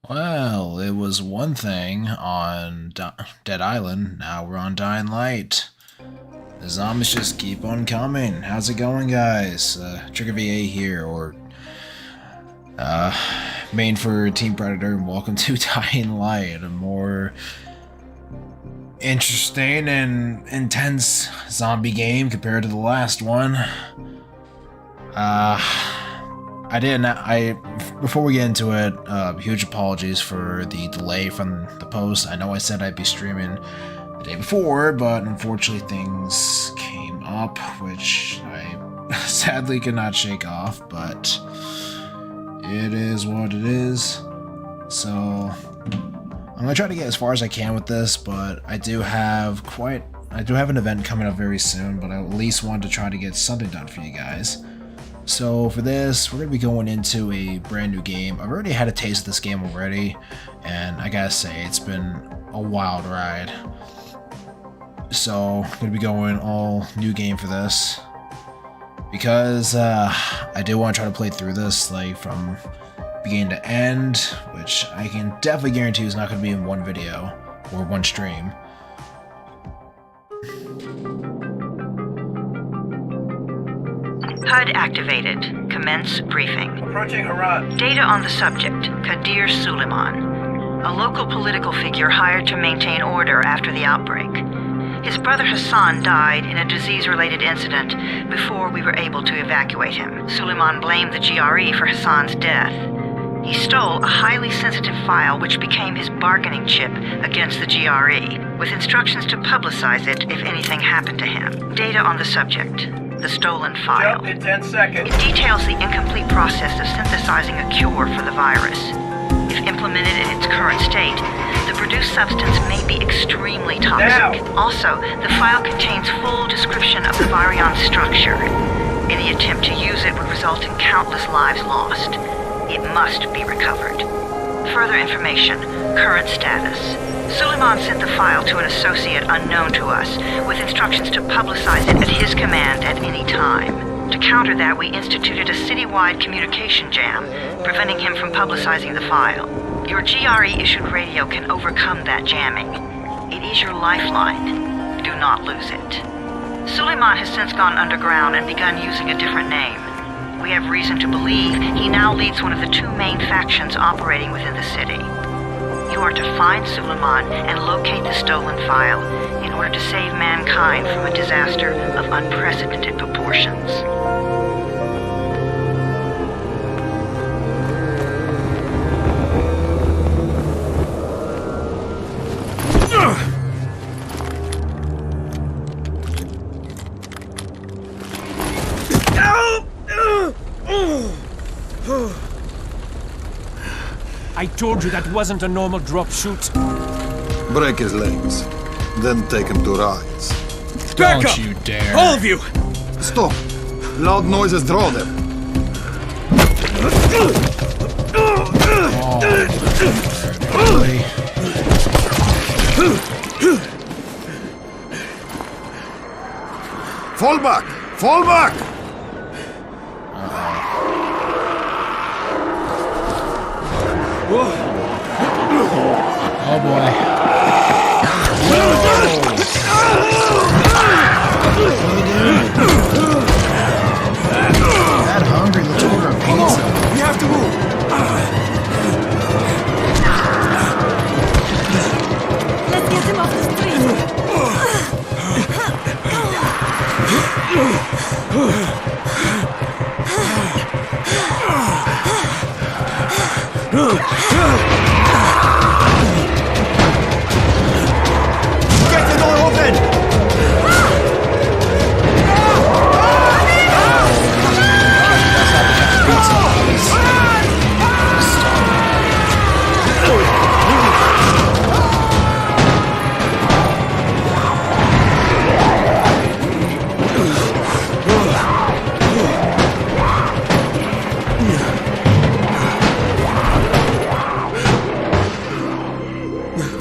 Well, it was one thing on Dead Island, now we're on Dying Light. The zombies just keep on coming. How's it going, guys? Trigger VA here, or main for Team Predator, and welcome to Dying Light, a more interesting and intense zombie game compared to the last one. Before we get into it, huge apologies for the delay from the post. I know I said I'd be streaming the day before, but unfortunately things came up, which I sadly could not shake off, but it is what it is. So, I'm gonna try to get as far as I can with this, but I do have an event coming up very soon, but I at least wanted to try to get something done for you guys. So for this, we're going to be going into a brand new game. I've already had a taste of this game already, and I gotta say, it's been a wild ride. So, I'm going to be going all new game for this, because I do want to try to play through this, like, from beginning to end, which I can definitely guarantee is not going to be in one video, or one stream. HUD activated. Commence briefing. Approaching Haran. Data on the subject, Kadir Suleiman, a local political figure hired to maintain order after the outbreak. His brother Hassan died in a disease-related incident before we were able to evacuate him. Suleiman blamed the GRE for Hassan's death. He stole a highly sensitive file which became his bargaining chip against the GRE, with instructions to publicize it if anything happened to him. Data on the subject. The stolen file. Jump in 10 seconds. It details the incomplete process of synthesizing a cure for the virus. If implemented in its current state, the produced substance may be extremely toxic. Now. Also, the file contains full description of the virion's structure. Any attempt to use it would result in countless lives lost. It must be recovered. Further information, current status. Suleiman sent the file to an associate unknown to us, with instructions to publicize it at his command at any time. To counter that, we instituted a citywide communication jam, preventing him from publicizing the file. Your GRE-issued radio can overcome that jamming. It is your lifeline. Do not lose it. Suleiman has since gone underground and begun using a different name. We have reason to believe he now leads one of the two main factions operating within the city. You are to find Suleiman and locate the stolen file in order to save mankind from a disaster of unprecedented proportions. I told you that wasn't a normal drop shoot. Break his legs, then take him to rides. Back Don't up! you dare. All of you! Stop! Loud noises draw them. Really? Fall back! Fall back! Oh boy. That hungry, let's order a pizza. We have to move! Let's get him off the street. Get the door open!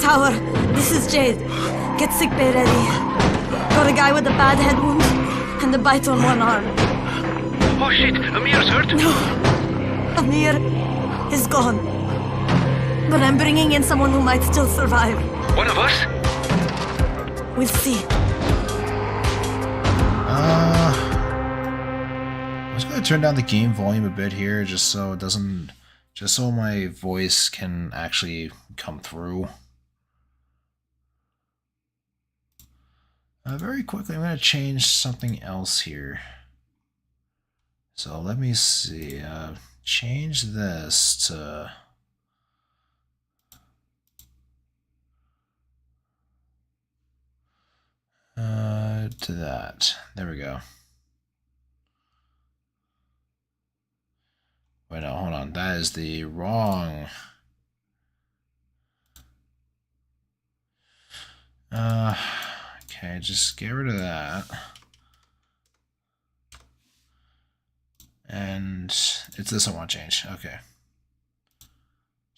Tower, this is Jade. Get sickbay ready. Got a guy with a bad head wound and a bite on one arm. Oh shit, Amir's hurt? Amir is gone. but I'm bringing in someone who might still survive. One of us? We'll see. I'm just gonna turn down the game volume a bit here, just so it doesn't, just so my voice can actually come through. Very quickly, I'm gonna change something else here. So let me see. Change this to. To that. There we go. Wait, no, hold on. That is the wrong. Okay, just get rid of that. And it's this I want to change. Okay.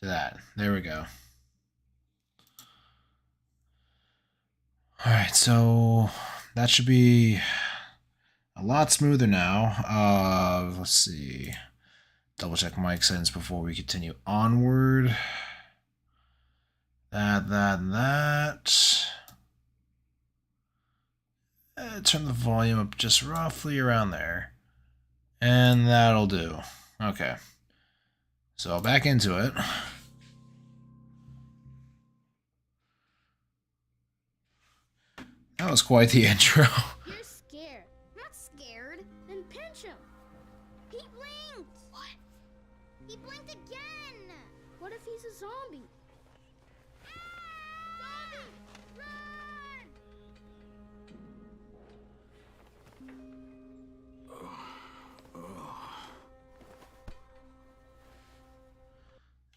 To that. There we go. Alright, so that should be a lot smoother now. Let's see. Double check mic settings before we continue onward. That. Turn the volume up just roughly around there. And that'll do. Okay. So back into it. That was quite the intro. You're scared. Not scared. Then pinch him. He blinked. What? He blinked again. What if he's a zombie? Zombie!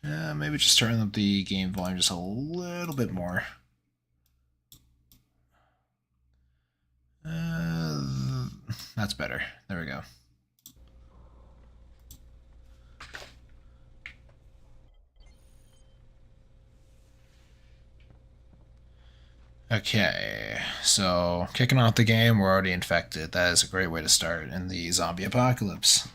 Run! Maybe just turn up the game volume just a little bit more. That's better. There we go. Okay, so kicking off the game, we're already infected. That is a great way to start in the zombie apocalypse.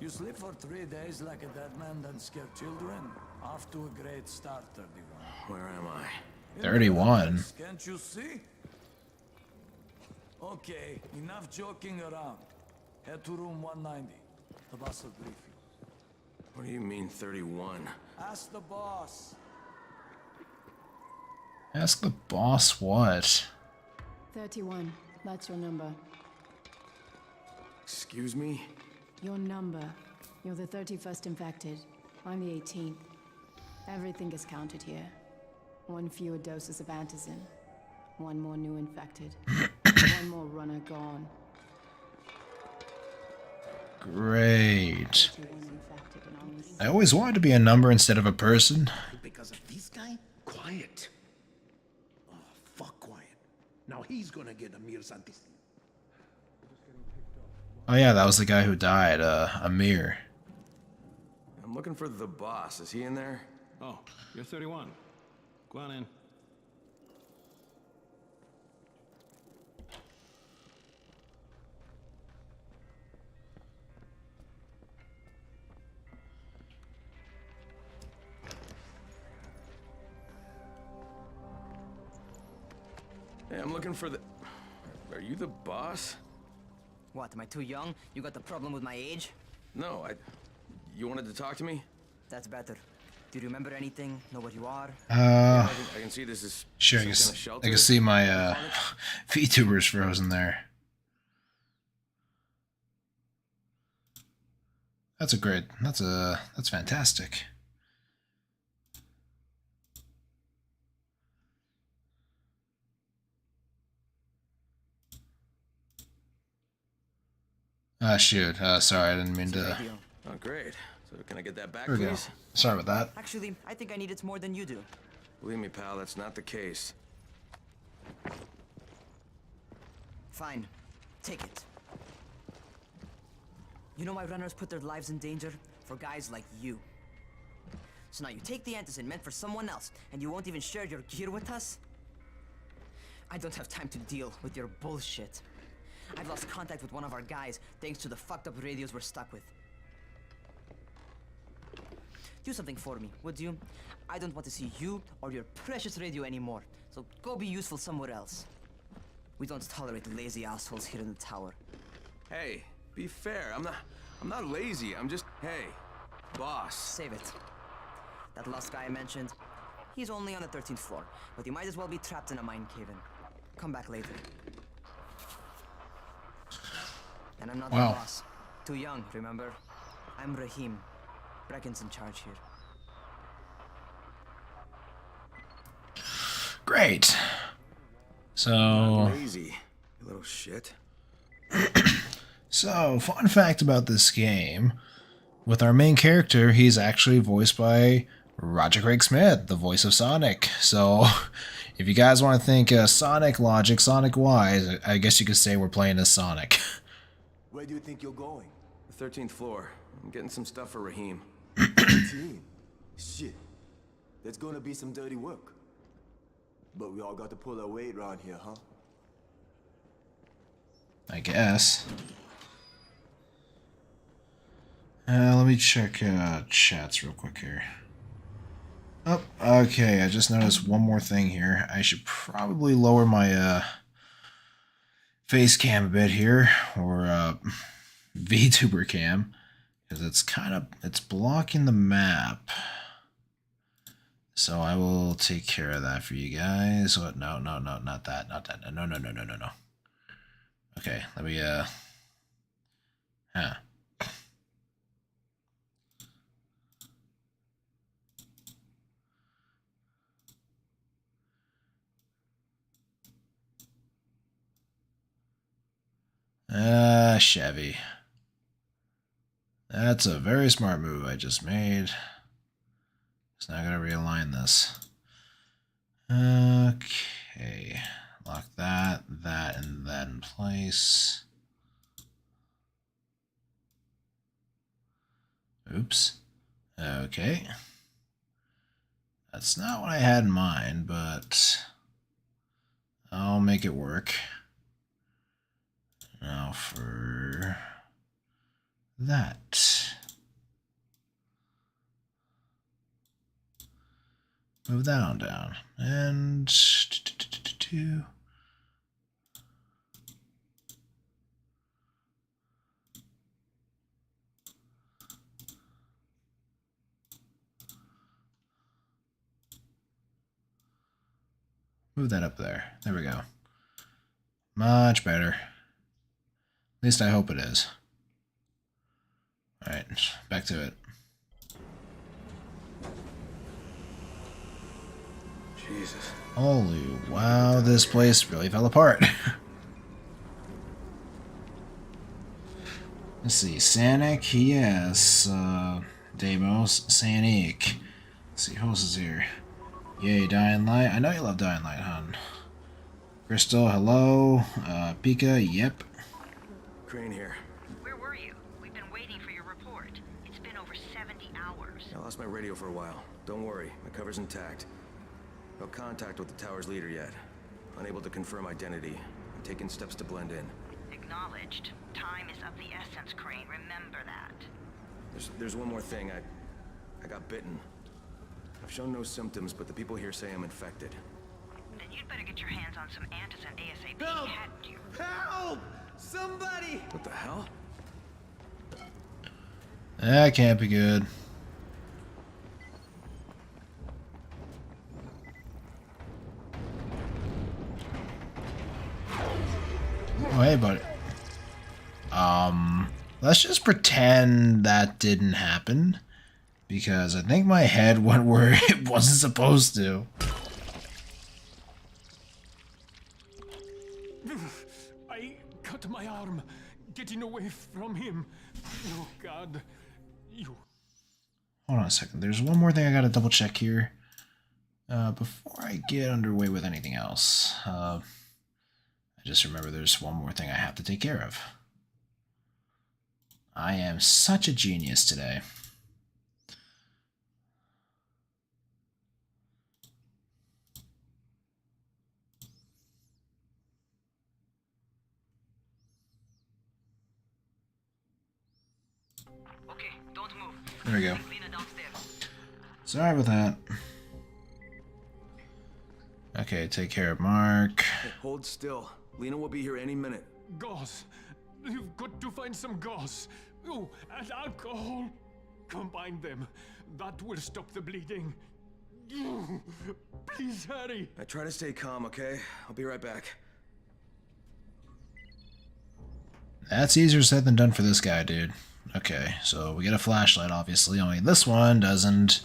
You sleep for 3 days like a dead man, then scare children? Off to a great start, 31. Where am I? 31. Can't you see? Okay, enough joking around. Head to room 190. The boss will brief you. What do you mean 31? Ask the boss. Ask the boss what? 31. That's your number. Excuse me? Your number. You're the 31st infected. I'm the 18th. Everything is counted here. 1 fewer doses of antizin. 1 more new infected. 1 more runner gone. Great. 31 infected and only I always wanted to be a number instead of a person. Because of this guy? Quiet. Oh, fuck quiet. Now he's gonna get Amir Santis. Oh yeah, that was the guy who died, Amir. I'm looking for the boss. Is he in there? Oh, you're 31. Go on in. Hey, I'm looking for the... Are you the boss? What, am I too young? You got the problem with my age? No, You wanted to talk to me? That's better. Do you remember anything? Know what you are? I can see this is Sure, some kind of shelter. I can see my VTubers frozen there. That's that's fantastic. Shoot. Sorry, I didn't mean to. Oh, great. So can I get that back, There we go. please? Sorry about that. Actually, I think I need it more than you do. Believe me, pal, that's not the case. Fine. Take it. You know why runners put their lives in danger? For guys like you. So now you take the antizin meant for someone else, and you won't even share your gear with us? I don't have time to deal with your bullshit. I've lost contact with one of our guys, thanks to the fucked up radios we're stuck with. Do something for me, would you? I don't want to see you or your precious radio anymore, so go be useful somewhere else. We don't tolerate lazy assholes here in the tower. Hey, be fair. I'm not lazy. I'm just, hey, boss. Save it. That last guy I mentioned, he's only on the 13th floor, but he might as well be trapped in a mine cave-in. Come back later. And I'm not the boss. Too young, remember? I'm Rahim. Brecken's in charge here. Great. So... Not lazy, you little shit. So, fun fact about this game. With our main character, he's actually voiced by Roger Craig Smith, the voice of Sonic. So, if you guys want to think Sonic logic, Sonic wise, I guess you could say we're playing as Sonic. Where do you think you're going? The 13th floor. I'm getting some stuff for Rahim. 13? Shit. That's gonna be some dirty work. But we all got to pull our weight around here, huh? I guess. Let me check chats real quick here. Oh, okay, I just noticed one more thing here. I should probably lower my face cam a bit here, or VTuber cam, because it's blocking the map. So I will take care of that for you guys. What? No, not that. No. Okay, let me Chevy. That's a very smart move I just made. Just now gotta realign this. Okay. Lock that, and that in place. Oops. Okay. That's not what I had in mind, but I'll make it work. Now for that. Move that on down. And move that up there. There we go. Much better. At least I hope it is. Alright, back to it. Jesus. Holy wow, this place really fell apart. Let's see, Sanic, yes. Deimos, Sanic. Let's see, who else is here? Yay, Dying Light. I know you love Dying Light, hon. Crystal, hello. Pika, yep. Crane here. Where were you? We've been waiting for your report. It's been over 70 hours. I lost my radio for a while. Don't worry, my cover's intact. No contact with the tower's leader yet. Unable to confirm identity. I'm taking steps to blend in. Acknowledged. Time is of the essence, Crane. Remember that. There's one more thing. I got bitten. I've shown no symptoms, but the people here say I'm infected. Then you'd better get your hands on some antizin ASAP. Help! Hadn't you? Help! Somebody! What the hell? That can't be good. Oh, hey, buddy. Let's just pretend that didn't happen, because I think my head went where it wasn't supposed to. I cut my arm getting away from him. Oh, God. You. Hold on a second. There's one more thing I gotta double check here. Before I get underway with anything else. I just remember there's one more thing I have to take care of. I am such a genius today. Okay, don't move. There we go. Lena downstairs. Sorry about that. Okay, take care of Mark. Hey, hold still. Lena will be here any minute. Gauze. You've got to find some gauze. Oh, and alcohol. Combine them. That will stop the bleeding. Please hurry. I try to stay calm, okay? I'll be right back. That's easier said than done for this guy, dude. Okay, so we get a flashlight, obviously, only this one doesn't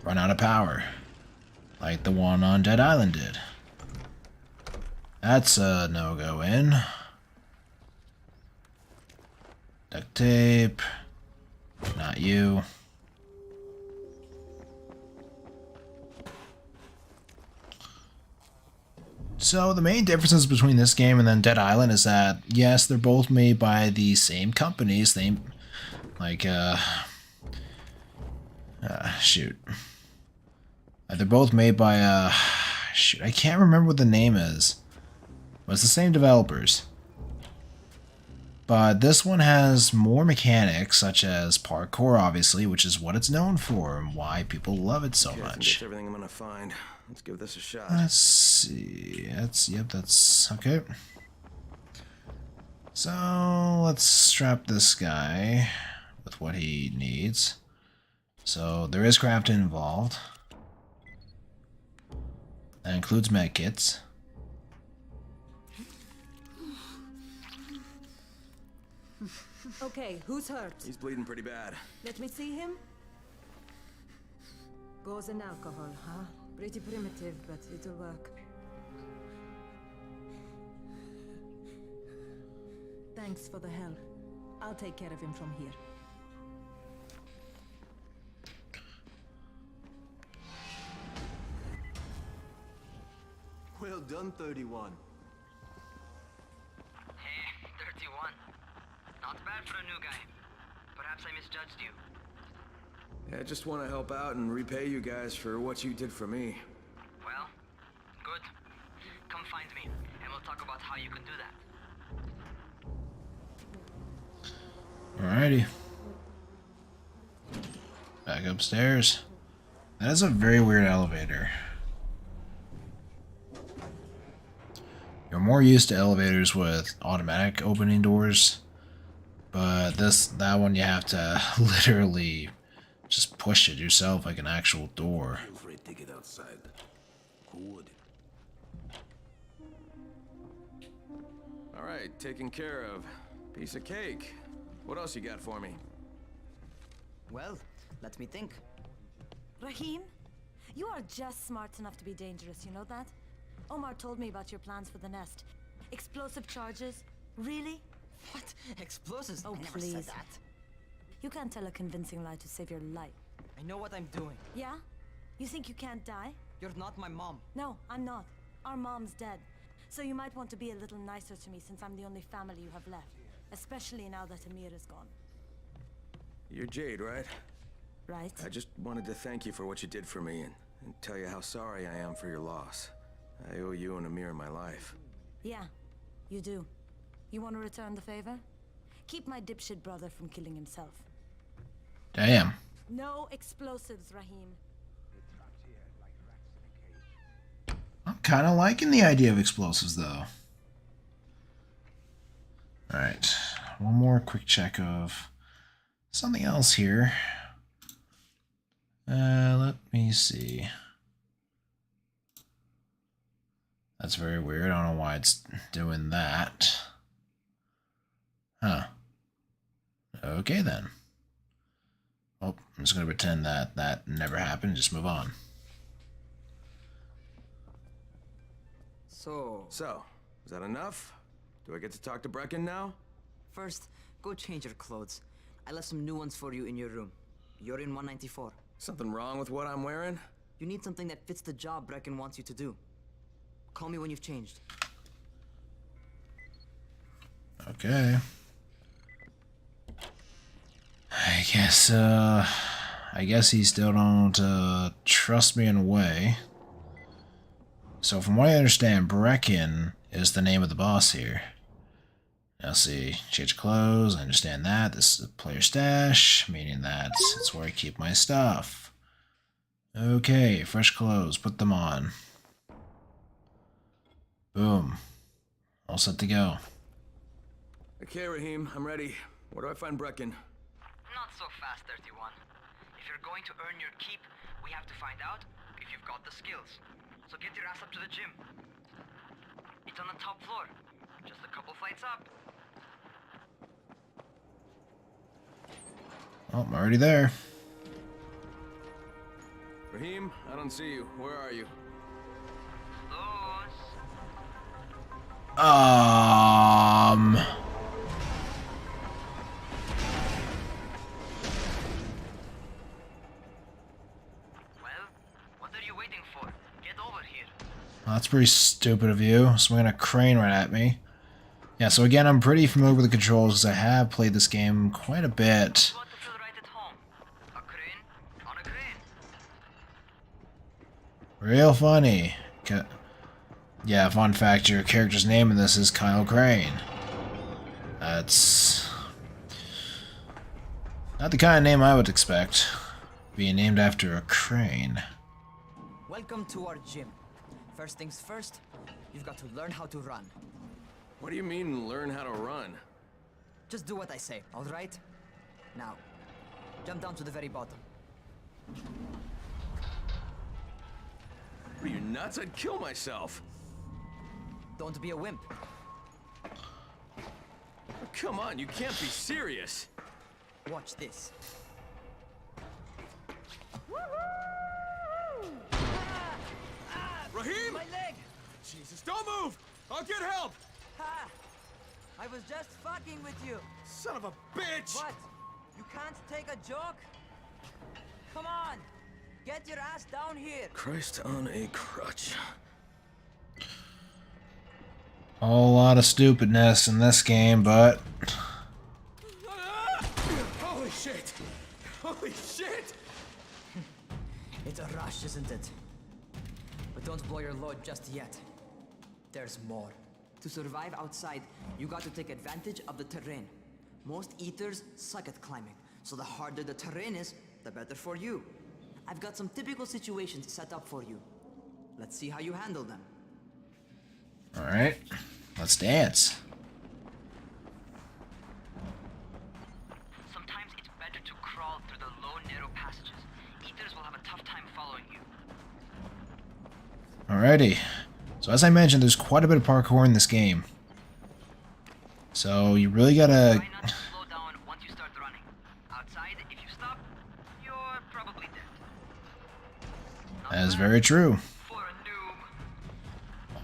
run out of power. Like the one on Dead Island did. That's a no-go in. Duct tape. Not you. So the main differences between this game and then Dead Island is that, yes, they're both made by the same companies. They, like, shoot. They're both made by, shoot, I can't remember what the name is. But it's the same developers. But this one has more mechanics, such as parkour, obviously, which is what it's known for and why people love it so much. That's everything I'm gonna find. Let's give this a shot. Let's see. That's okay. So let's strap this guy with what he needs. So there is crafting involved. That includes med kits. Okay, who's hurt? He's bleeding pretty bad. Let me see him. Gauze and alcohol, huh? Pretty primitive, but it'll work. Thanks for the help. I'll take care of him from here. Well done, 31. Hey, 31. Not bad for a new guy. Perhaps I misjudged you. Yeah, I just want to help out and repay you guys for what you did for me. Well, good. Come find me, and we'll talk about how you can do that. Alrighty. Back upstairs. That is a very weird elevator. You're more used to elevators with automatic opening doors, but that one you have to literally just push it yourself like an actual door. Feel free to take it outside. Good. All right, taken care of. Piece of cake. What else you got for me? Well, let me think. Rahim, you are just smart enough to be dangerous, you know that? Omar told me about your plans for the nest. Explosive charges? Really? What? Explosives? Oh, I never please. said that. You can't tell a convincing lie to save your life. I know what I'm doing. Yeah? You think you can't die? You're not my mom. No, I'm not. Our mom's dead. So you might want to be a little nicer to me since I'm the only family you have left. Especially now that Amir is gone. You're Jade, right? Right. I just wanted to thank you for what you did for me and tell you how sorry I am for your loss. I owe you and Amir my life. Yeah, you do. You want to return the favor? Keep my dipshit brother from killing himself. Damn. No explosives, Rahim. I'm kind of liking the idea of explosives, though. Alright. One more quick check of something else here. Let me see. That's very weird. I don't know why it's doing that. Huh. Okay, then. Well, I'm just going to pretend that that never happened and just move on. So, is that enough? Do I get to talk to Brecken now? first, go change your clothes. I left some new ones for you in your room. You're in 194. Something wrong with what I'm wearing? You need something that fits the job Brecken wants you to do. Call me when you've changed. Okay. I guess he still don't trust me in a way. So from what I understand, Brecken is the name of the boss here. Now see, change clothes, I understand that. This is a player stash, meaning that it's where I keep my stuff. Okay, fresh clothes. Put them on. Boom. All set to go. Okay, Raheem, I'm ready. Where do I find Brecken? Not so fast, 31. If you're going to earn your keep, we have to find out if you've got the skills. So get your ass up to the gym. It's on the top floor. Just a couple flights up. Oh, I'm already there. Raheem, I don't see you. Where are you? What are you waiting for? Get over here. Well, that's pretty stupid of you. Swinging a crane right at me. Yeah, so again, I'm pretty familiar with the controls because I have played this game quite a bit. Real funny. Yeah, fun fact, your character's name in this is Kyle Crane. That's not the kind of name I would expect. Being named after a crane. Welcome to our gym. First things first, you've got to learn how to run. What do you mean, learn how to run? Just do what I say, alright? Now, jump down to the very bottom. Are you nuts? I'd kill myself. Don't be a wimp. Come on, you can't be serious. Watch this. Raheem! My leg! Jesus, don't move! I'll get help! Ha! I was just fucking with you. Son of a bitch! What? You can't take a joke? Come on! Get your ass down here! Christ on a crutch. A whole lot of stupidness in this game, but... Holy shit! Holy shit! It's a rush, isn't it? But don't blow your load just yet. There's more. To survive outside, you got to take advantage of the terrain. Most eaters suck at climbing, so the harder the terrain is, the better for you. I've got some typical situations set up for you. Let's see how you handle them. Alright, let's dance. Sometimes it's better to crawl through the low, narrow passages. Eaters will have a tough time following you. Alrighty. So as I mentioned, there's quite a bit of parkour in this game. So you really gotta... Try not to slow down once you start running. Outside, if you stop, you're probably dead. That is very true.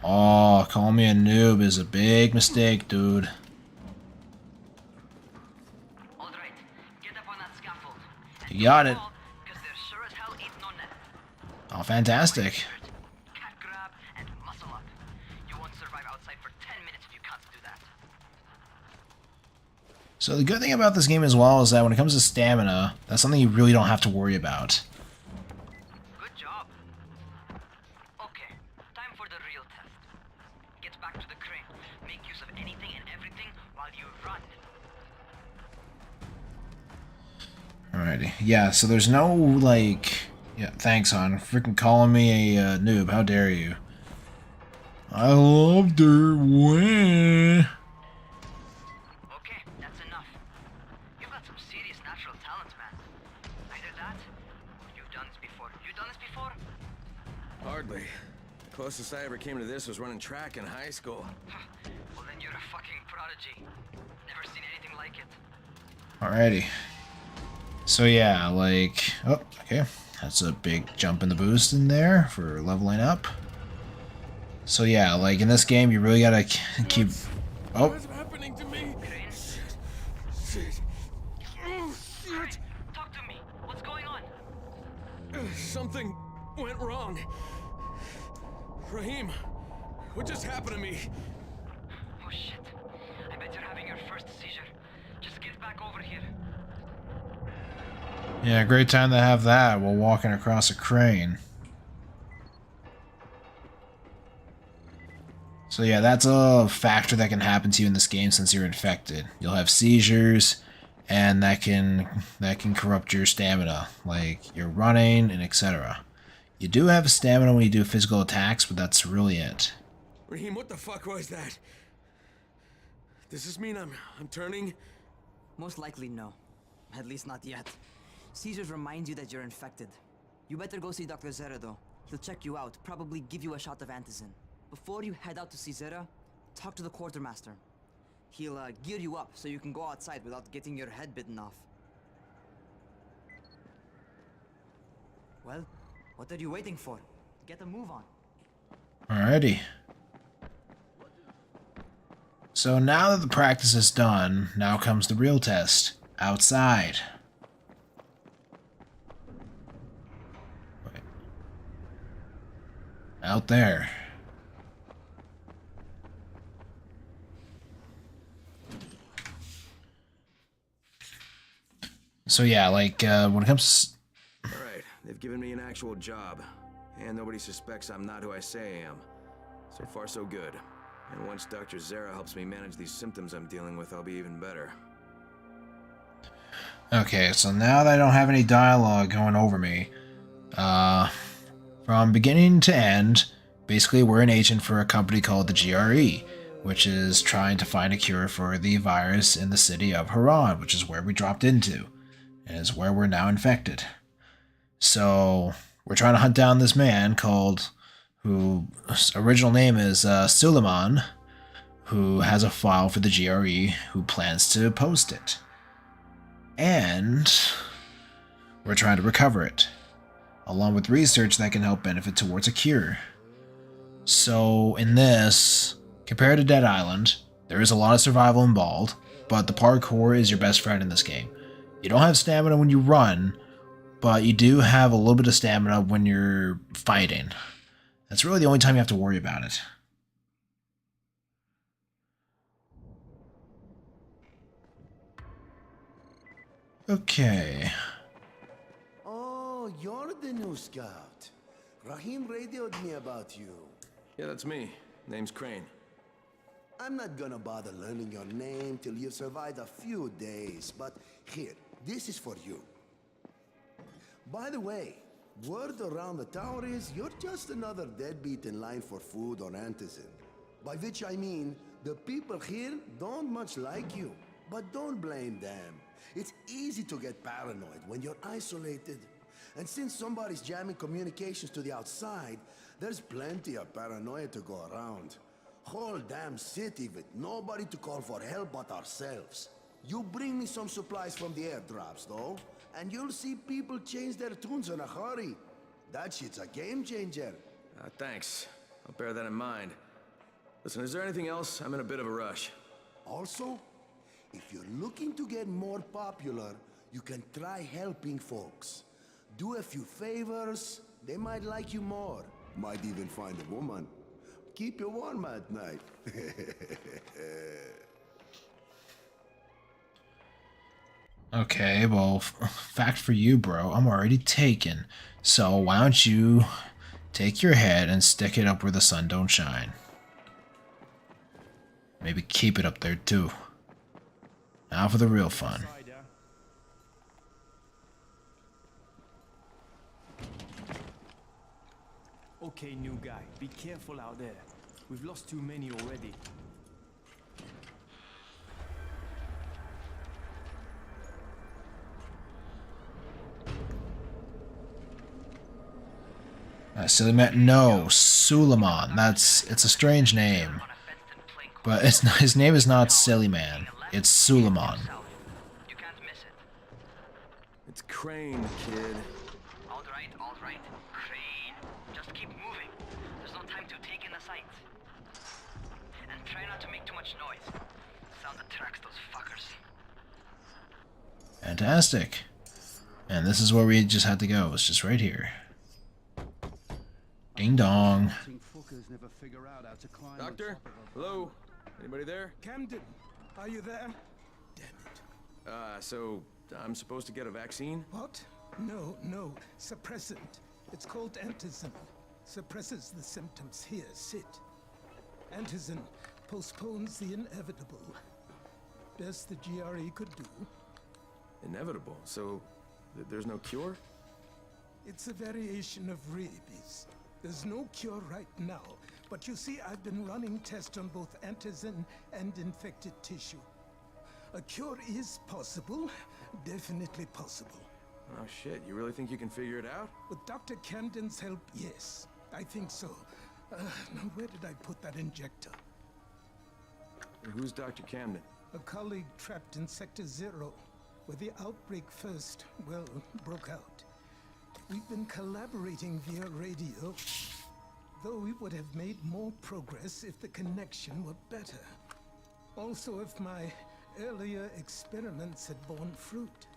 Oh, call me a noob is a big mistake, dude. Alright, get up on that scaffold. You got it. Because there sure as hell ain't no net. Oh, fantastic. Cat grab and muscle up. You won't survive outside for 10 minutes if you can't do that. So the good thing about this game as well is that when it comes to stamina, that's something you really don't have to worry about. Good job. Okay, time for the real test. Get back to the crane. Make use of anything and everything while you run. Alrighty. Yeah, so there's no, like... Yeah, thanks, hon. Freaking calling me a noob. How dare you? I loved her. When? Okay, that's enough. You've got some serious natural talents, man. Either that, or you've done this before. You done this before? Hardly. Closest I ever came to this was running track in high school. Well, then you're a fucking prodigy. Never seen anything like it. Alrighty. So yeah, like... Oh, okay. That's a big jump in the boost in there for leveling up. So yeah, like in this game, you really gotta keep... Oh. What's happening to me? Shit. Oh, shit. Talk to me. What's going on? Something went wrong. Raheem, what just happened to me? Oh shit. I bet you're having your first seizure. Just get back over here. Yeah, great time to have that while walking across a crane. So yeah, that's a factor that can happen to you in this game since you're infected. You'll have seizures, and that can corrupt your stamina, like your running and etc. You do have stamina when you do physical attacks, but that's really it. Raheem, what the fuck was that? Does this mean I'm turning? Most likely no. At least not yet. Caesars reminds you that you're infected. You better go see Dr. Zera though. He'll check you out, probably give you a shot of antizin. Before you head out to see Zera, talk to the quartermaster. He'll gear you up so you can go outside without getting your head bitten off. Well, what are you waiting for? Get a move on. Alrighty. So now that the practice is done, now comes the real test. Outside. Wait. Out there. So yeah, like, when it comes to... Alright, they've given me an actual job. And nobody suspects I'm not who I say I am. So far, so good. And once Dr. Zera helps me manage these symptoms I'm dealing with, I'll be even better. Okay, so now that I don't have any dialogue going over me, from beginning to end, basically we're an agent for a company called the GRE, which is trying to find a cure for the virus in the city of Haran, which is where we dropped into, and is where we're now infected. So, we're trying to hunt down this man called, whose original name is Suleiman, who has a file for the GRE, who plans to post it. And we're trying to recover it, along with research that can help benefit towards a cure. So in this, compared to Dead Island, there is a lot of survival involved, but the parkour is your best friend in this game. You don't have stamina when you run, but you do have a little bit of stamina when you're fighting. That's really the only time you have to worry about it. Okay. Oh, you're the new scout. Raheem radioed me about you. Yeah, that's me. Name's Crane. I'm not gonna bother learning your name till you've survived a few days, but here, this is for you. By the way, word around the tower is you're just another deadbeat in line for food or antizin. By which I mean, the people here don't much like you. But don't blame them. It's easy to get paranoid when you're isolated. And since somebody's jamming communications to the outside, there's plenty of paranoia to go around. Whole damn city with nobody to call for help but ourselves. You bring me some supplies from the airdrops, though, and you'll see people change their tunes in a hurry. That shit's a game changer. Thanks. I'll bear that in mind. Listen, is there anything else? I'm in a bit of a rush. Also, if you're looking to get more popular, you can try helping folks. Do a few favors, they might like you more. Might even find a woman. Keep you warm at night. Okay, well, fact for you, bro, I'm already taken. So why don't you take your head and stick it up where the sun don't shine. Maybe keep it up there too. Now for the real fun. Okay, new guy, be careful out there. We've lost too many already. Silly man? No, Suleiman. It's a strange name. But his name is not Silly Man. It's Suleiman. It's Crane, kid. All right. Crane, just keep moving. There's no time to take in the sights. And try not to make too much noise. Sound attracts those fuckers. Fantastic. And this is where we just had to go. It's just right here. Ding dong. Doctor? Hello? Anybody there? Camden, are you there? So I'm supposed to get a vaccine? What? No. Suppressant. It's called antizin. Suppresses the symptoms. Here, sit. Antizin postpones the inevitable. Best the GRE could do. Inevitable? So there's no cure? It's a variation of rabies. There's no cure right now, but you see, I've been running tests on both antizin and infected tissue. A cure is possible, definitely possible. Oh shit, you really think you can figure it out? With Dr. Camden's help, yes. I think so. Now where did I put that injector? Who's Dr. Camden? A colleague trapped in Sector Zero, where the outbreak first, well, broke out. We've been collaborating via radio, though we would have made more progress if the connection were better. Also, if my earlier experiments had borne fruit.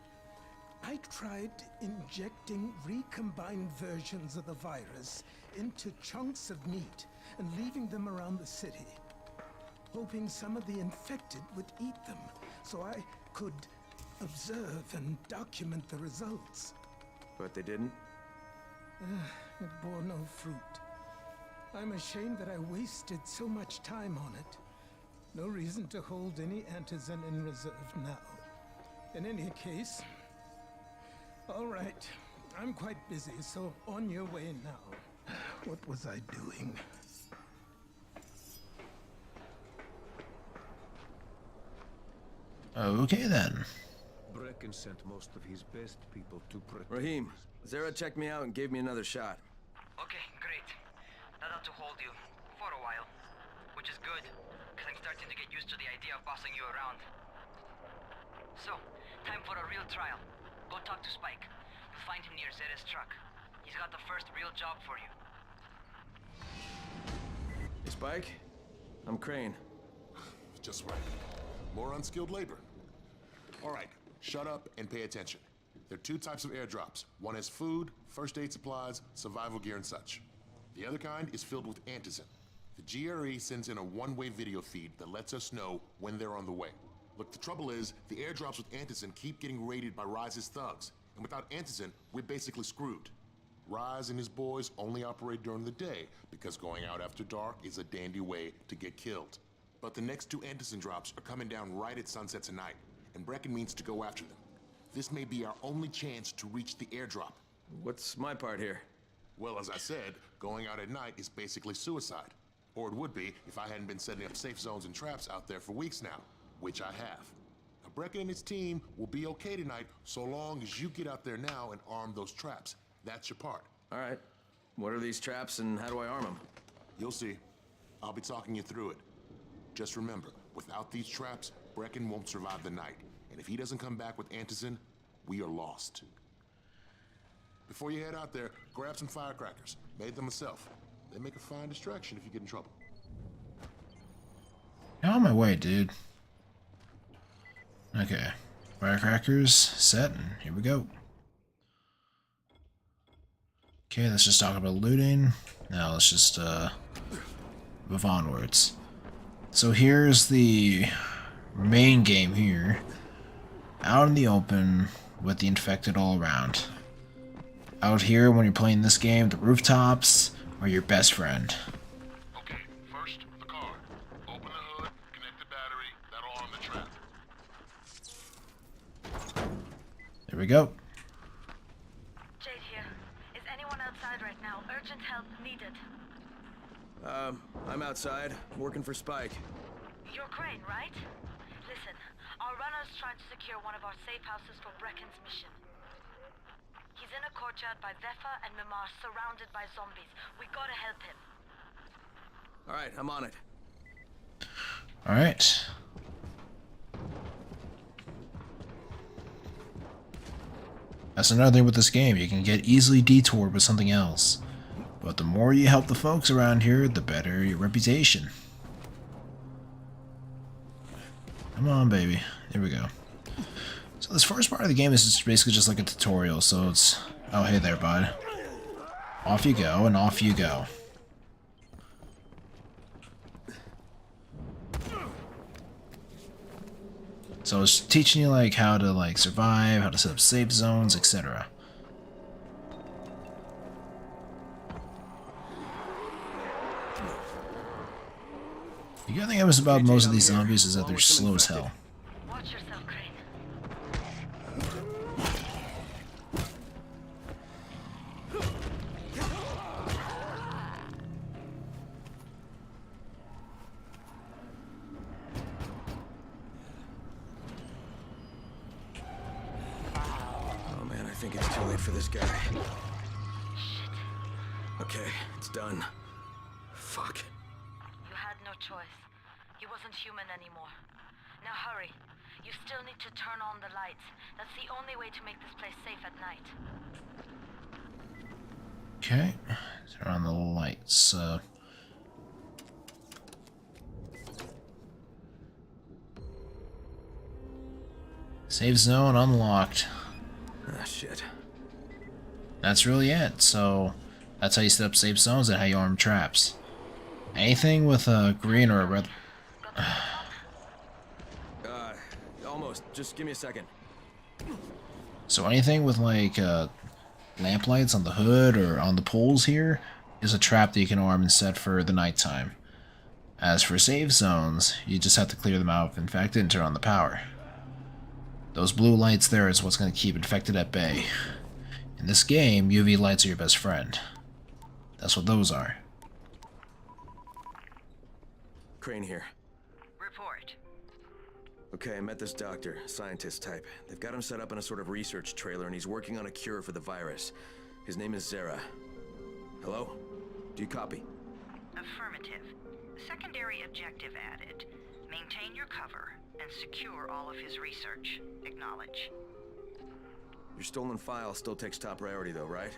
I tried injecting recombined versions of the virus into chunks of meat and leaving them around the city, hoping some of the infected would eat them so I could observe and document the results. But they didn't? It bore no fruit. I'm ashamed that I wasted so much time on it. No reason to hold any antizin in reserve now. In any case, all right, I'm quite busy, so on your way now. What was I doing? Okay then. Brecken sent most of his best people to protect. Rahim, Zara checked me out and gave me another shot. Okay, great. That ought to hold you for a while, which is good, because I'm starting to get used to the idea of bossing you around. So, time for a real trial. Go talk to Spike. You'll find him near Zera's truck. He's got the first real job for you. Hey, Spike? I'm Crane. Just right. More unskilled labor. All right, shut up and pay attention. There are two types of airdrops. One is food, first aid supplies, survival gear and such. The other kind is filled with antizin. The GRE sends in a one-way video feed that lets us know when they're on the way. Look, the trouble is, the airdrops with antizin keep getting raided by Rise's thugs. And without antizin, we're basically screwed. Rise and his boys only operate during the day because going out after dark is a dandy way to get killed. But the next two antizin drops are coming down right at sunset tonight, and Brecken means to go after them. This may be our only chance to reach the airdrop. What's my part here? Well, as I said, going out at night is basically suicide. Or it would be if I hadn't been setting up safe zones and traps out there for weeks now, which I have. Now, Brecken and his team will be okay tonight so long as you get out there now and arm those traps. That's your part. All right. What are these traps and how do I arm them? You'll see. I'll be talking you through it. Just remember, without these traps, Brecken won't survive the night. And if he doesn't come back with antizin, we are lost. Before you head out there, grab some firecrackers. Made them myself. They make a fine distraction if you get in trouble. On my way, dude. Okay. Firecrackers set, and here we go. Okay, let's just talk about looting. Now let's just move onwards. So here's the main game here. Out in the open with the infected all around. Out here when you're playing this game, the rooftops are your best friend. Okay, first, the car. Open the hood, connect the battery, that'll arm the trap. There we go. Jade here. Is anyone outside right now? Urgent help needed. I'm outside, working for Spike. You're Crane, right? Listen, our runner's trying to secure one of our safe houses for Brecken's mission. He's in a courtyard by Vefa and Mimar, surrounded by zombies. We gotta help him. Alright, I'm on it. Alright. That's another thing with this game. You can get easily detoured with something else. But the more you help the folks around here, the better your reputation. Come on, baby. There we go. So this first part of the game is just basically just like a tutorial. So it's, oh hey there, bud. Off you go, and off you go. So it's teaching you like how to like survive, how to set up safe zones, etc. The good thing about most of these zombies is that they're slow as hell. Watch yourself, Crane. think it's too late for this guy. Okay, it's done. Fuck. You had no choice. He wasn't human anymore. Now hurry. You still need to turn on the lights. That's the only way to make this place safe at night. Okay, turn on the lights. Safe zone unlocked. Ah, shit. That's really it. So that's how you set up safe zones and how you arm traps. Anything with a green or a red. Almost. Just give me a second. So anything with like lamp lights on the hood or on the poles here is a trap that you can arm and set for the nighttime. As for safe zones, you just have to clear them out of infected and turn on the power. Those blue lights there is what's going to keep infected at bay. In this game, UV lights are your best friend. That's what those are. Crane here. Report. Okay, I met this doctor, scientist type. They've got him set up in a sort of research trailer and he's working on a cure for the virus. His name is Zera. Hello? Do you copy? Affirmative. Secondary objective added. Maintain your cover and secure all of his research. Acknowledge. Your stolen file still takes top priority though, right?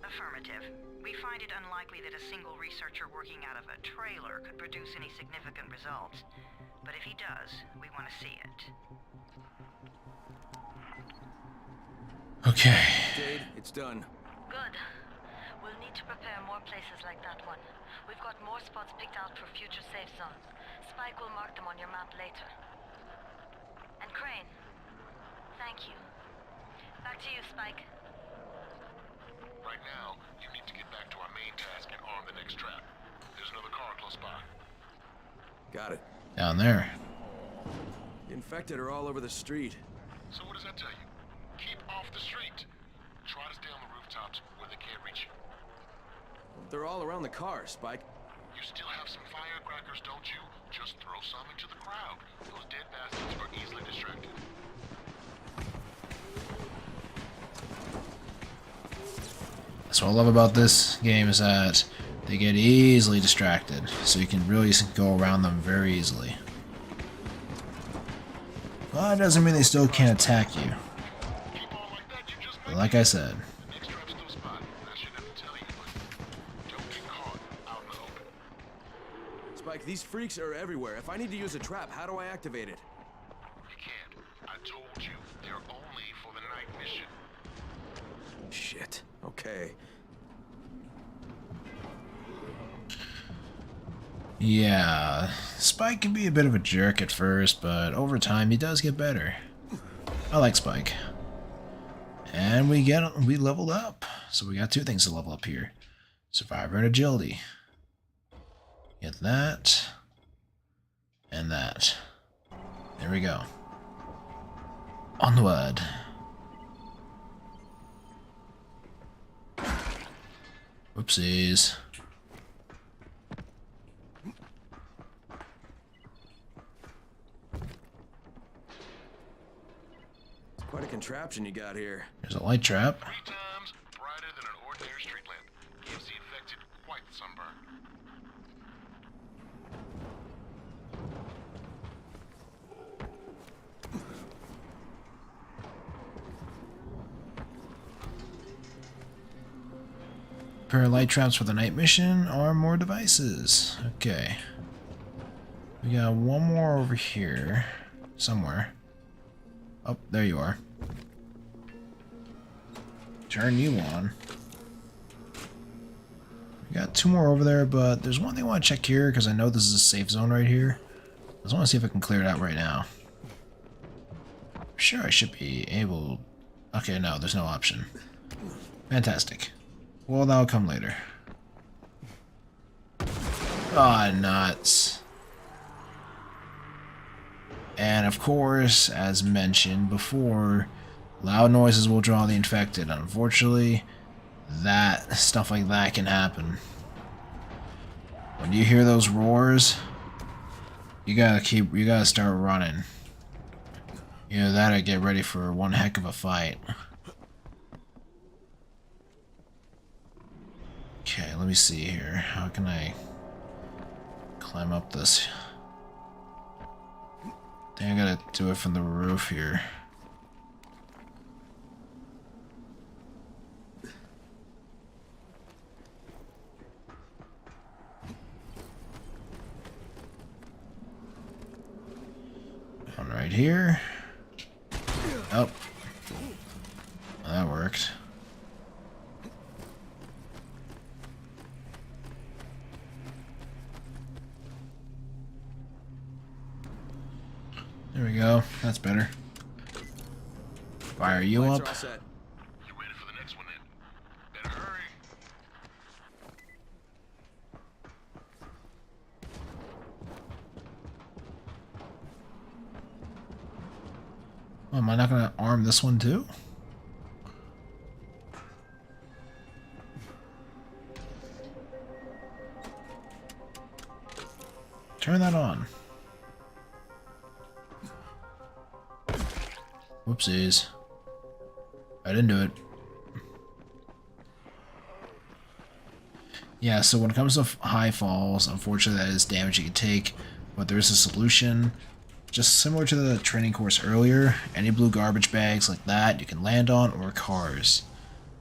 Affirmative. We find it unlikely that a single researcher working out of a trailer could produce any significant results. But if he does, we want to see it. Okay. Jade, it's done. Good. We'll need to prepare more places like that one. We've got more spots picked out for future safe zones. Spike will mark them on your map later. And Crane, thank you. Back to you, Spike. Right now, you need to get back to our main task and arm the next trap. There's another car close by. Got it. Down there. The infected are all over the street. So what does that tell you? Keep off the street. Try to stay on the rooftops where they can't reach you. They're all around the car, Spike. You still have some firecrackers, don't you? Just throw some into the crowd. Those dead bastards are easily distracted. That's what I love about this game is that they get easily distracted, so you can really go around them very easily. Well, it doesn't mean they still can't attack you. But like I said, Spike, these freaks are everywhere. If I need to use a trap, how do I activate it? You can't. I told you, they're only for the night mission. Shit. Okay. yeah, Spike can be a bit of a jerk at first, but over time he does get better. I like Spike. And we leveled up. So we got two things to level up here. Survivor and Agility. Get that. And that. There we go. Onward. Whoopsies. It's quite a contraption you got here. There's a light trap. 3 times brighter than an ordinary street lamp. Gives the infected quite the sunburn. Pair of light traps for the night mission or more devices. Okay. We got one more over here. Somewhere. Oh, there you are. Turn you on. We got 2 more over there, but there's one thing I want to check here because I know this is a safe zone right here. I just want to see if I can clear it out right now. I'm sure I should be able... Okay, no, there's no option. Fantastic. Well, that'll come later. Ah, nuts. And of course, as mentioned before, loud noises will draw the infected. Unfortunately, stuff like that can happen. When you hear those roars, you gotta start running. You know, that'll get ready for one heck of a fight. Okay, let me see here. How can I climb up this? I think I gotta do it from the roof here. One right here. Oh. That worked. There we go. That's better. Fire you up. You ready for the next one then? Better hurry. Oh, am I not gonna arm this one too? Turn that on. Whoopsies. I didn't do it. Yeah, so when it comes to high falls, unfortunately that is damage you can take, but there is a solution. Just similar to the training course earlier, any blue garbage bags like that you can land on, or cars.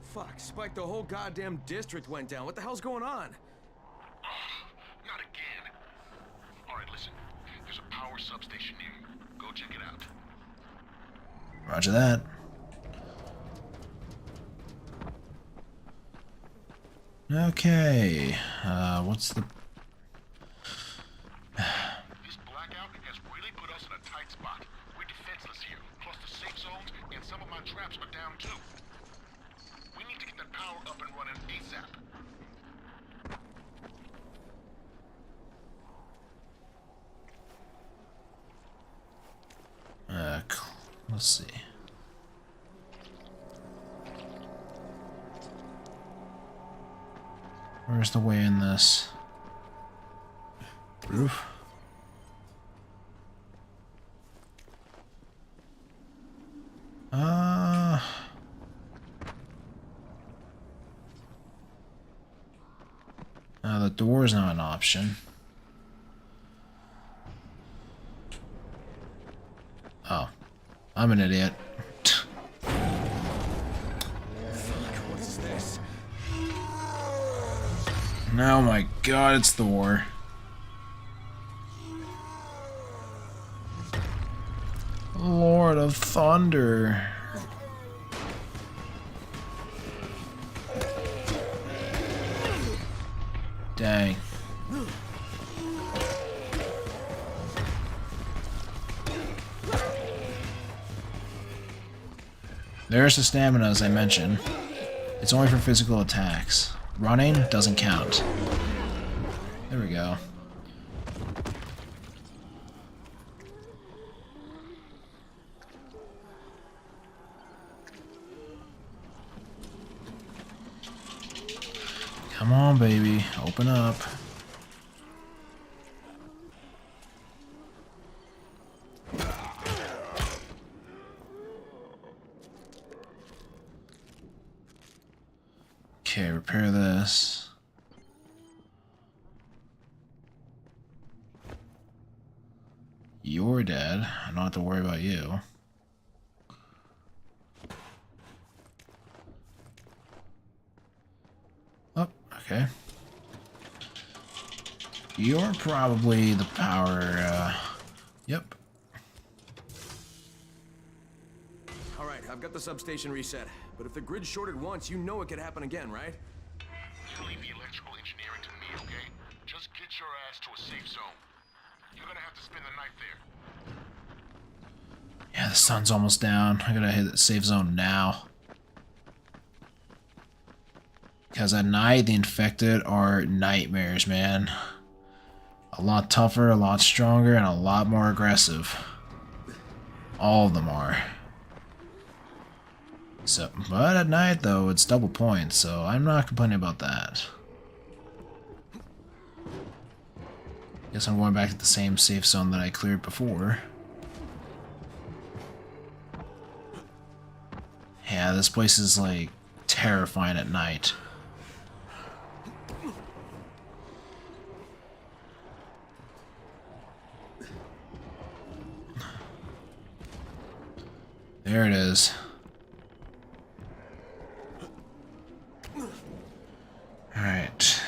Fuck, Spike, the whole goddamn district went down. What the hell's going on? Not again. Alright, listen. There's a power substation near you. Go check it out. Roger that. Okay, what's the... This blackout has really put us in a tight spot. We're defenseless here. Plus the safe zones and some of my traps are down too. We need to get that power up and running ASAP. Let's see. Where's the way in this? Roof? The door is not an option. Oh, I'm an idiot. What's this? Oh my god, it's the war. Lord of Thunder. Dang. There's the stamina, as I mentioned. It's only for physical attacks. Running doesn't count. There we go. Come on, baby. Open up. Okay, repair this. You're dead. I don't have to worry about you. Oh, okay. You're probably the power, yep. Alright, I've got the substation reset. But if the grid shorted once, you know it could happen again, right? You leave the electrical engineering to me, okay? Just get your ass to a safe zone. You're gonna have to spend the night there. Yeah, the sun's almost down. I gotta hit the safe zone now. Because at night, the infected are nightmares, man. A lot tougher, a lot stronger, and a lot more aggressive. All of them are. So, but at night, though, it's double points, so I'm not complaining about that. Guess I'm going back to the same safe zone that I cleared before. Yeah, this place is, like, terrifying at night. There it is. Alright.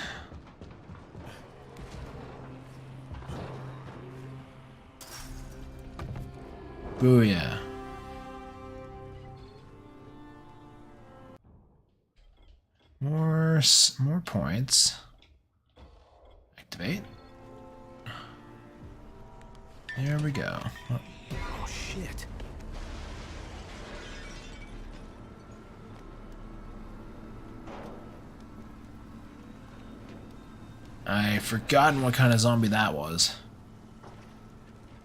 Booyah. More points. Activate. There we go. Oh shit. I've forgotten what kind of zombie that was.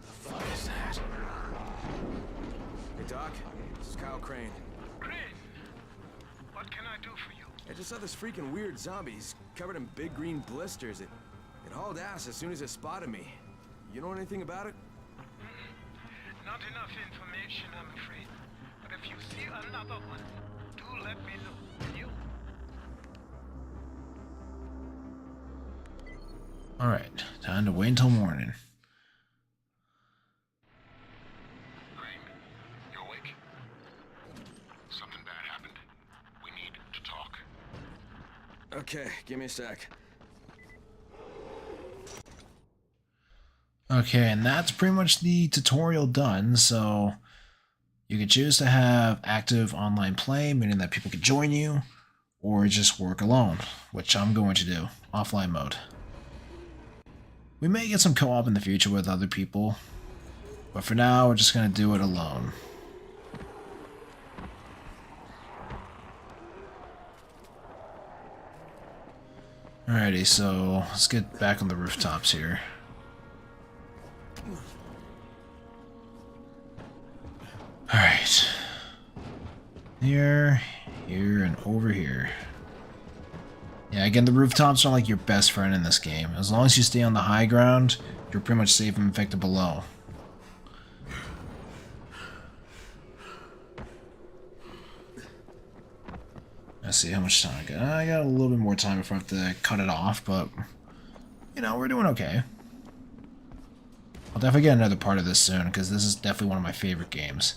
The fuck is that? Hey Doc, this is Kyle Crane. Crane, what can I do for you? I just saw this freaking weird zombie. He's covered in big green blisters. It hauled ass as soon as it spotted me. You know anything about it? Not enough information, I'm afraid. But if you see another one, do let me know, will you? Alright, time to wait until morning. Crane, you awake? Something bad happened. We need to talk. Okay, give me a sec. Okay, and that's pretty much the tutorial done, so you can choose to have active online play, meaning that people can join you, or just work alone, which I'm going to do, offline mode. We may get some co-op in the future with other people, but for now, we're just going to do it alone. Alrighty, so let's get back on the rooftops here. Alright. Here, and over here. Yeah, again, the rooftops are like your best friend in this game. As long as you stay on the high ground, you're pretty much safe and infected below. Let's see how much time I got. I got a little bit more time before I have to cut it off, but, you know, we're doing okay. I'll definitely get another part of this soon, because this is definitely one of my favorite games.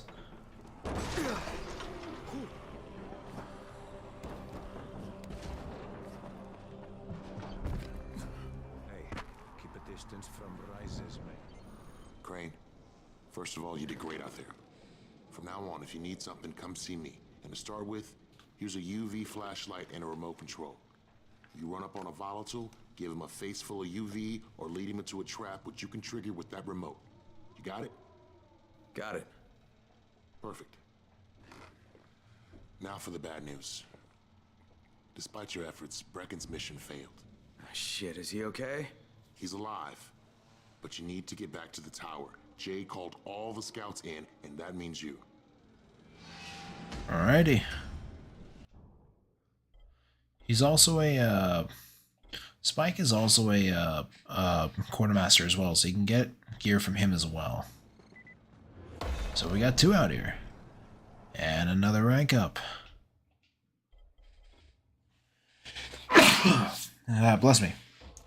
Distance from rises, mate. Crane, first of all, you did great out there. From now on, if you need something, come see me. And to start with, here's a UV flashlight and a remote control. You run up on a volatile, give him a face full of UV, or lead him into a trap which you can trigger with that remote. You got it? Got it. Perfect. Now for the bad news. Despite your efforts, Brecken's mission failed. Shit, is he okay? He's alive, but you need to get back to the tower. Jay called all the scouts in, and that means you. Alrighty. He's also a, Spike is also a, quartermaster as well, so you can get gear from him as well. So we got 2 out here. And another rank up. Bless me.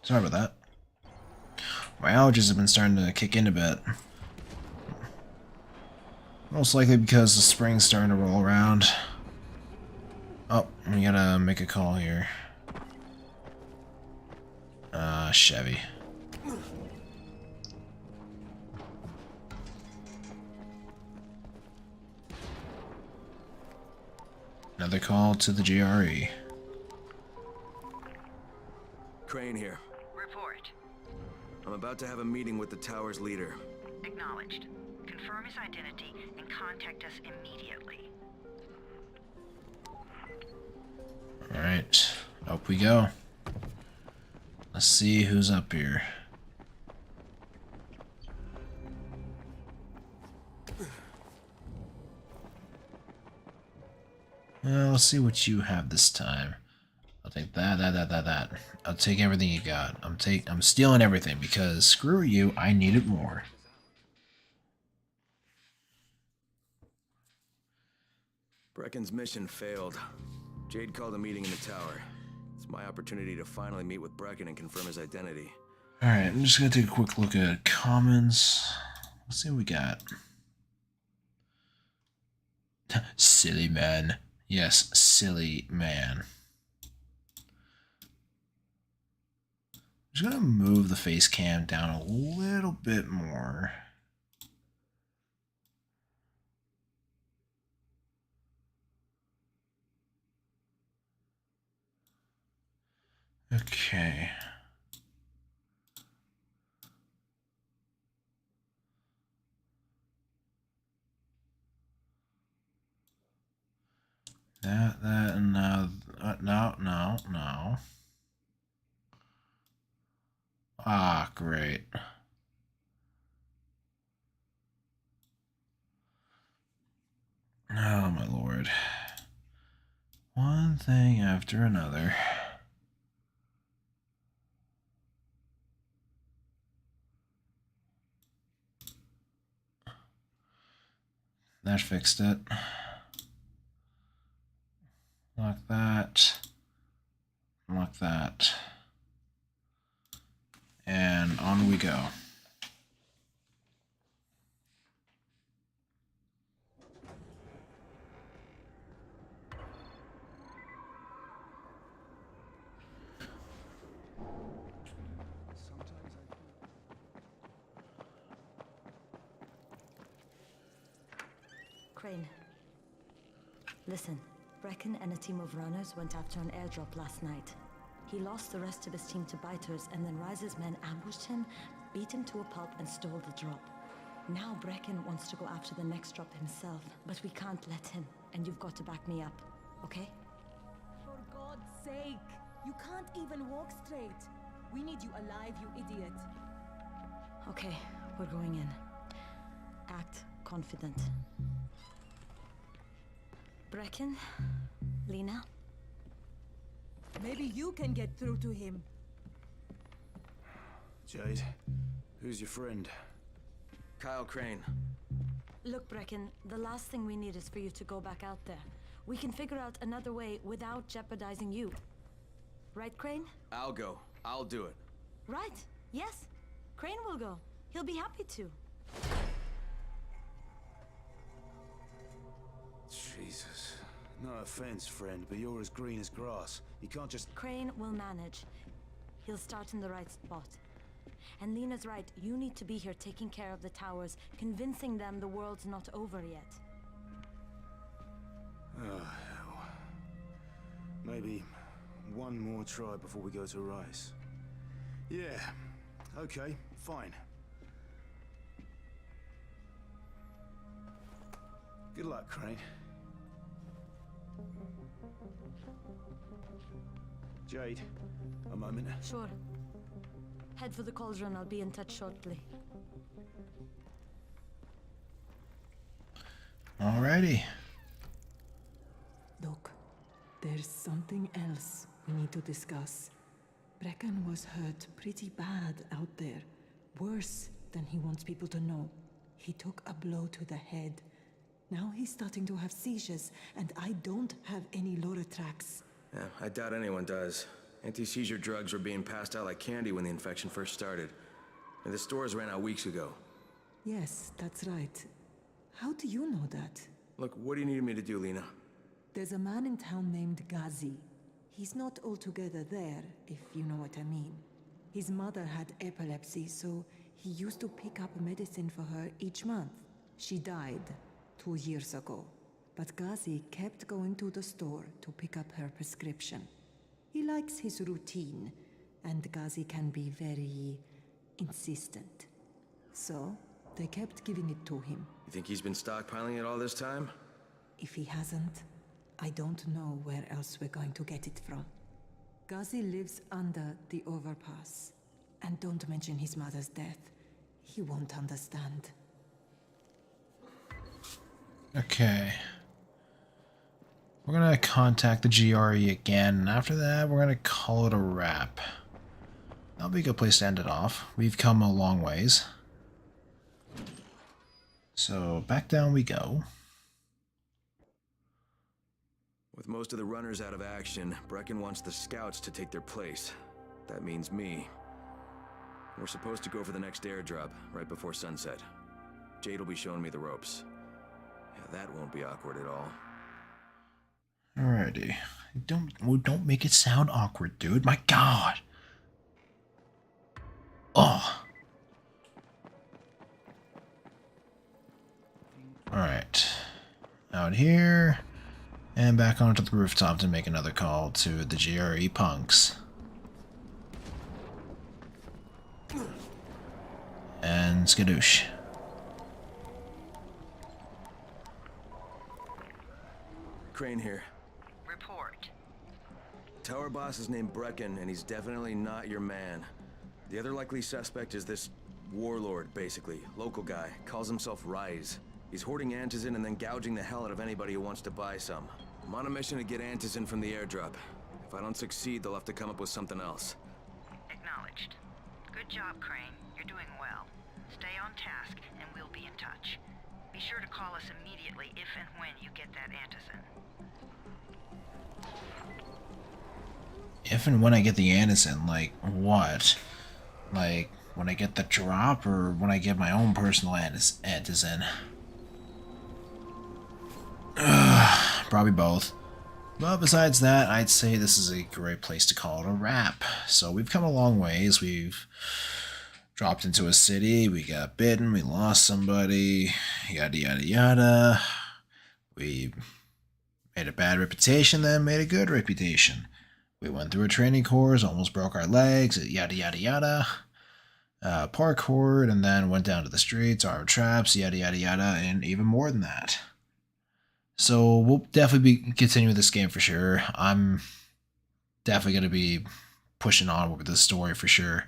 Sorry about that. My allergies have been starting to kick in a bit. Most likely because the spring's starting to roll around. Oh, we gotta make a call here. Chevy. Another call to the GRE. Crane here. Report. I'm about to have a meeting with the tower's leader. Acknowledged. Confirm his identity and contact us immediately. Alright, up we go. Let's see who's up here. Well, let's see what you have this time. I'll take that. I'll take everything you got. I'm stealing everything because screw you, I need it more. Brecken's mission failed. Jade called a meeting in the tower. It's my opportunity to finally meet with Brecken and confirm his identity. Alright, I'm just gonna take a quick look at comments. Let's see what we got. Silly man. Yes, silly man. I'm just gonna move the face cam down a little bit more. Okay. That, and now, no. Ah, great. Oh, my lord. One thing after another. That fixed it. Like that. Like that. And on we go. Crane. Listen, Brecken and a team of runners went after an airdrop last night. He lost the rest of his team to biters, and then Rise's men ambushed him, beat him to a pulp, and stole the drop. Now Brecken wants to go after the next drop himself, but we can't let him, and you've got to back me up, okay? For God's sake! You can't even walk straight. We need you alive, you idiot. Okay, we're going in. Act confident. Brecken? Lena? Maybe you can get through to him. Jade, who's your friend? Kyle Crane. Look, Brecken, the last thing we need is for you to go back out there. We can figure out another way without jeopardizing you. Right, Crane? I'll go. I'll do it. Right. Yes. Crane will go. He'll be happy to. Jesus. No offense, friend, but you're as green as grass. You can't just... Crane will manage. He'll start in the right spot. And Lena's right, you need to be here taking care of the towers, convincing them the world's not over yet. Oh, hell. Maybe one more try before we go to Rice. Yeah, okay, fine. Good luck, Crane. Jade, a moment. Sure. Head for the cauldron, I'll be in touch shortly. Alrighty. Look, there's something else we need to discuss. Brecken was hurt pretty bad out there. Worse than he wants people to know. He took a blow to the head. Now he's starting to have seizures, and I don't have any Loratrax. Yeah, I doubt anyone does. Anti-seizure drugs were being passed out like candy when the infection first started. And the stores ran out weeks ago. Yes, that's right. How do you know that? Look, what do you need me to do, Lena? There's a man in town named Ghazi. He's not altogether there, if you know what I mean. His mother had epilepsy, so he used to pick up medicine for her each month. She died 2 years ago, but Ghazi kept going to the store to pick up her prescription. He likes his routine, and Ghazi can be very insistent. So, they kept giving it to him. You think he's been stockpiling it all this time? If he hasn't, I don't know where else we're going to get it from. Ghazi lives under the overpass. And don't mention his mother's death. He won't understand. Okay. We're gonna contact the GRE again, and after that, we're gonna call it a wrap. That'll be a good place to end it off. We've come a long ways. So, back down we go. With most of the runners out of action, Brecken wants the scouts to take their place. That means me. We're supposed to go for the next airdrop, right before sunset. Jade will be showing me the ropes. Yeah, that won't be awkward at all. Alrighty. Don't make it sound awkward, dude. My God. Oh. Alright. Out here. And back onto the rooftop to make another call to the GRE punks. And skadoosh. Crane here. Report. Tower boss is named Brecken, and he's definitely not your man. The other likely suspect is this warlord, basically. Local guy. Calls himself Rise. He's hoarding antizin and then gouging the hell out of anybody who wants to buy some. I'm on a mission to get antizin from the airdrop. If I don't succeed, they'll have to come up with something else. Acknowledged. Good job, Crane. You're doing well. Stay on task, and we'll be in touch. Be sure to call us immediately if and when you get that antizin. If and when I get the antizin, like what? Like when I get the drop or when I get my own personal antizin? Probably both. But besides that, I'd say this is a great place to call it a wrap. So we've come a long ways. We've dropped into a city, we got bitten, we lost somebody, yada yada yada. We made a bad reputation, then made a good reputation. We went through a training course, almost broke our legs, yada yada yada. Parkoured, and then went down to the streets, armed traps, yada yada yada, and even more than that. So we'll definitely be continuing this game for sure. I'm definitely going to be pushing on with this story for sure.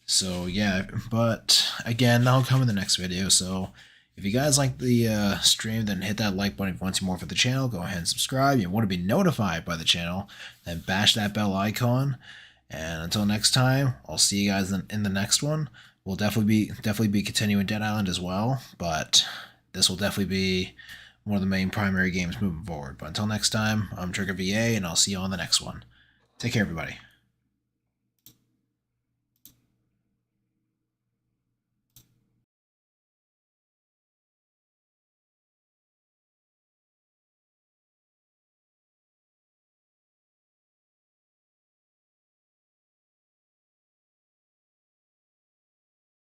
So yeah, but again, that'll come in the next video. So if you guys like the stream, then hit that like button if you want to see more for the channel. Go ahead and subscribe. If you want to be notified by the channel, then bash that bell icon. And until next time, I'll see you guys in the next one. We'll definitely be continuing Dead Island as well, but this will definitely be one of the main primary games moving forward. But until next time, I'm Trigger VA, and I'll see you on the next one. Take care, everybody.